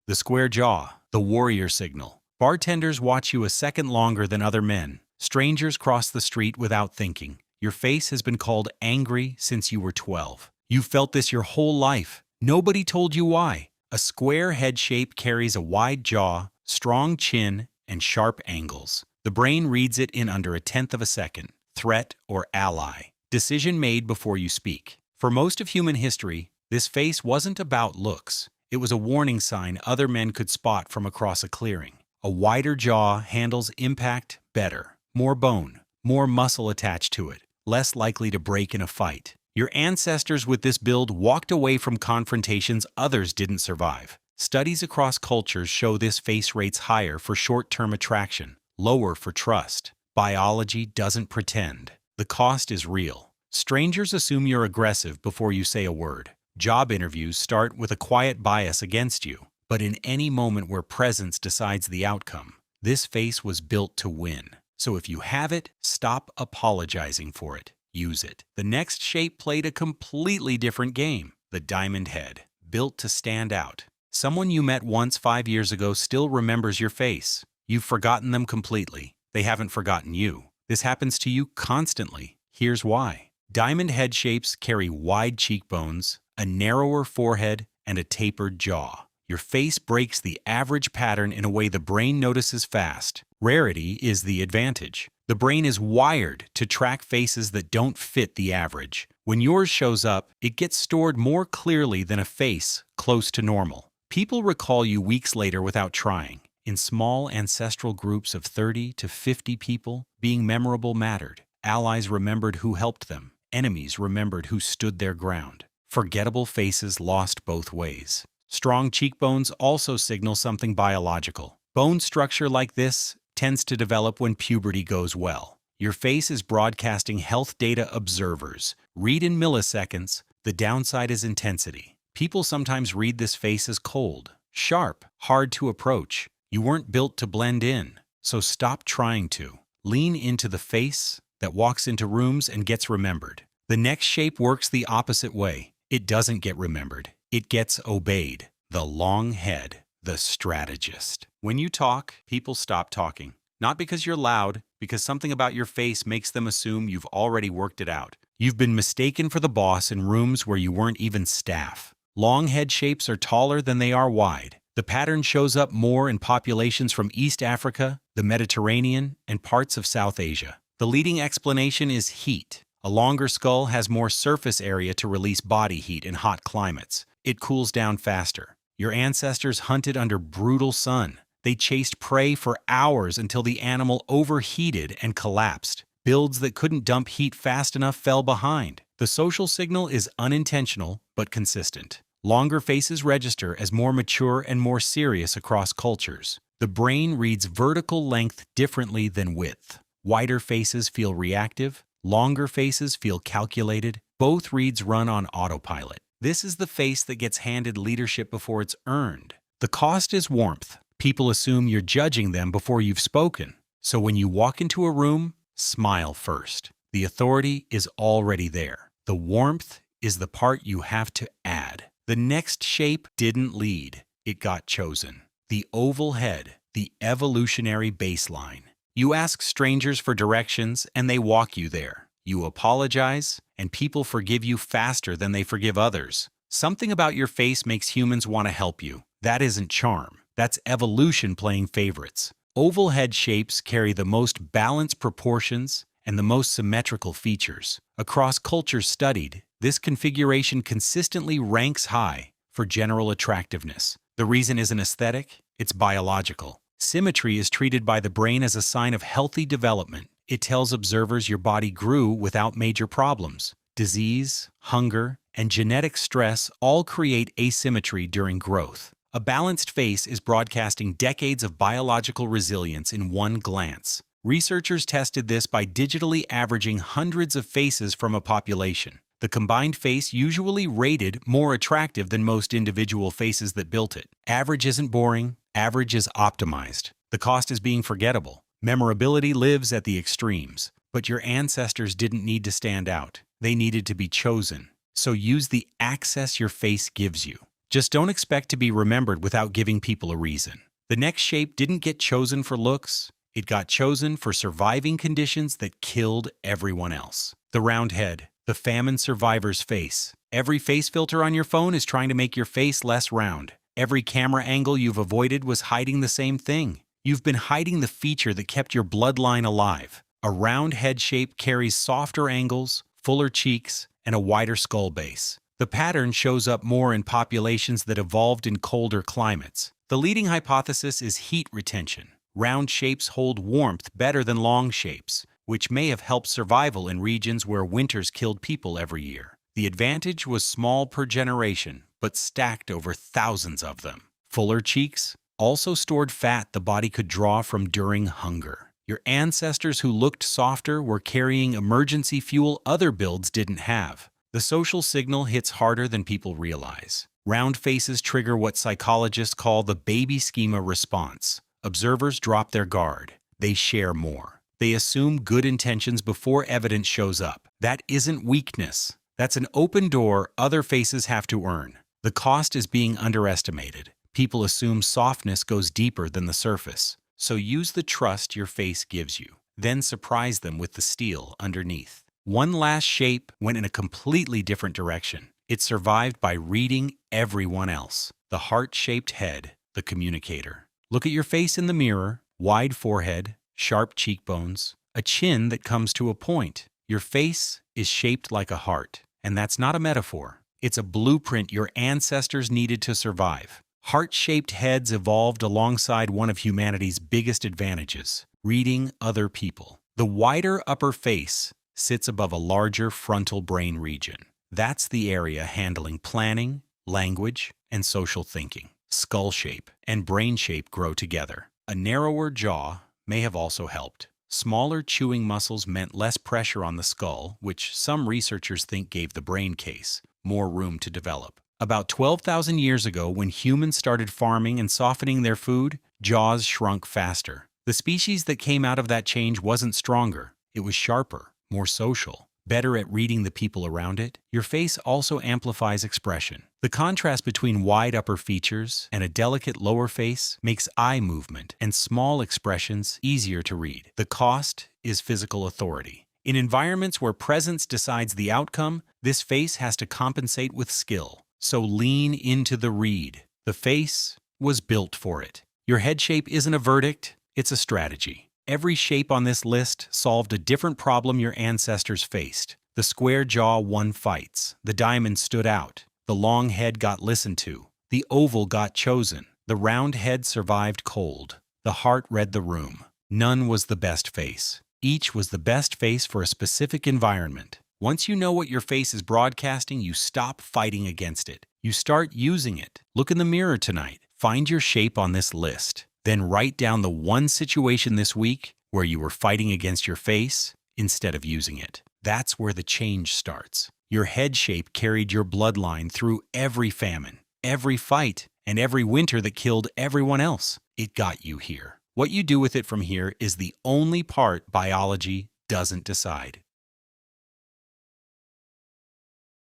The square jaw, the warrior signal. Bartenders watch you a second longer than other men. Strangers cross the street without thinking. Your face has been called angry since you were 12. You've felt this your whole life. Nobody told you why. A square head shape carries a wide jaw, strong chin, and sharp angles. The brain reads it in under a tenth of a second. Threat or ally. Decision made before you speak. For most of human history, this face wasn't about looks. It was a warning sign other men could spot from across a clearing. A wider jaw handles impact better. More bone, more muscle attached to it, less likely to break in a fight. Your ancestors with this build walked away from confrontations others didn't survive. Studies across cultures show this face rates higher for short-term attraction, lower for trust. Biology doesn't pretend. The cost is real. Strangers assume you're aggressive before you say a word. Job interviews start with a quiet bias against you. But in any moment where presence decides the outcome, this face was built to win. So if you have it, stop apologizing for it. Use it. The next shape played a completely different game. The diamond head, built to stand out. Someone you met once 5 years ago still remembers your face. You've forgotten them completely. They haven't forgotten you. This happens to you constantly. Here's why. Diamond head shapes carry wide cheekbones, a narrower forehead, and a tapered jaw. Your face breaks the average pattern in a way the brain notices fast. Rarity is the advantage. The brain is wired to track faces that don't fit the average. When yours shows up, it gets stored more clearly than a face close to normal. People recall you weeks later without trying. In small ancestral groups of 30 to 50 people, being memorable mattered. Allies remembered who helped them. Enemies remembered who stood their ground. Forgettable faces lost both ways. Strong cheekbones also signal something biological. Bone structure like this tends to develop when puberty goes well. Your face is broadcasting health data observers. Read in milliseconds. The downside is intensity. People sometimes read this face as cold, sharp, hard to approach. You weren't built to blend in, so stop trying to. Lean into the face that walks into rooms and gets remembered. The next shape works the opposite way. It doesn't get remembered. It gets obeyed. The long head, the strategist. When you talk, people stop talking. Not because you're loud, because something about your face makes them assume you've already worked it out. You've been mistaken for the boss in rooms where you weren't even staff. Long head shapes are taller than they are wide. The pattern shows up more in populations from East Africa, the Mediterranean, and parts of South Asia. The leading explanation is heat. A longer skull has more surface area to release body heat in hot climates. It cools down faster. Your ancestors hunted under brutal sun. They chased prey for hours until the animal overheated and collapsed. Builds that couldn't dump heat fast enough fell behind. The social signal is unintentional but consistent. Longer faces register as more mature and more serious across cultures. The brain reads vertical length differently than width. Wider faces feel reactive. Longer faces feel calculated. Both reads run on autopilot. This is the face that gets handed leadership before it's earned. The cost is warmth. People assume you're judging them before you've spoken. So when you walk into a room, smile first. The authority is already there. The warmth is the part you have to add. The next shape didn't lead. It got chosen. The oval head, the evolutionary baseline. You ask strangers for directions and they walk you there. You apologize and people forgive you faster than they forgive others. Something about your face makes humans want to help you. That isn't charm. That's evolution playing favorites. Oval head shapes carry the most balanced proportions and the most symmetrical features. Across cultures studied, this configuration consistently ranks high for general attractiveness. The reason isn't aesthetic, it's biological. Symmetry is treated by the brain as a sign of healthy development. It tells observers your body grew without major problems. Disease, hunger, and genetic stress all create asymmetry during growth. A balanced face is broadcasting decades of biological resilience in one glance. Researchers tested this by digitally averaging hundreds of faces from a population. The combined face usually rated more attractive than most individual faces that built it. Average isn't boring, average is optimized. The cost is being forgettable. Memorability lives at the extremes. But your ancestors didn't need to stand out. They needed to be chosen. So use the access your face gives you. Just don't expect to be remembered without giving people a reason. The next shape didn't get chosen for looks. It got chosen for surviving conditions that killed everyone else. The round head, the famine survivor's face. Every face filter on your phone is trying to make your face less round. Every camera angle you've avoided was hiding the same thing. You've been hiding the feature that kept your bloodline alive. A round head shape carries softer angles, fuller cheeks, and a wider skull base. The pattern shows up more in populations that evolved in colder climates. The leading hypothesis is heat retention. Round shapes hold warmth better than long shapes, which may have helped survival in regions where winters killed people every year. The advantage was small per generation, but stacked over thousands of them. Fuller cheeks also stored fat the body could draw from during hunger. Your ancestors who looked softer were carrying emergency fuel other builds didn't have. The social signal hits harder than people realize. Round faces trigger what psychologists call the baby schema response. Observers drop their guard. They share more. They assume good intentions before evidence shows up. That isn't weakness. That's an open door other faces have to earn. The cost is being underestimated. People assume softness goes deeper than the surface. So use the trust your face gives you. Then surprise them with the steel underneath. One last shape went in a completely different direction. It survived by reading everyone else. The heart-shaped head, the communicator. Look at your face in the mirror. Wide forehead, sharp cheekbones, a chin that comes to a point. Your face is shaped like a heart. And that's not a metaphor. It's a blueprint your ancestors needed to survive. Heart-shaped heads evolved alongside one of humanity's biggest advantages, reading other people. The wider upper face sits above a larger frontal brain region. That's the area handling planning, language, and social thinking. Skull shape and brain shape grow together. A narrower jaw may have also helped. Smaller chewing muscles meant less pressure on the skull, which some researchers think gave the brain case more room to develop. About 12,000 years ago, when humans started farming and softening their food, jaws shrunk faster. The species that came out of that change wasn't stronger. It was sharper, more social, better at reading the people around it. Your face also amplifies expression. The contrast between wide upper features and a delicate lower face makes eye movement and small expressions easier to read. The cost is physical authority. In environments where presence decides the outcome, this face has to compensate with skill. So lean into the read. The face was built for it. Your head shape isn't a verdict, it's a strategy. Every shape on this list solved a different problem your ancestors faced. The square jaw won fights. The diamond stood out. The long head got listened to. The oval got chosen. The round head survived cold. The heart read the room. None was the best face. Each was the best face for a specific environment. Once you know what your face is broadcasting, you stop fighting against it. You start using it. Look in the mirror tonight. Find your shape on this list. Then write down the one situation this week where you were fighting against your face instead of using it. That's where the change starts. Your head shape carried your bloodline through every famine, every fight, and every winter that killed everyone else. It got you here. What you do with it from here is the only part biology doesn't decide.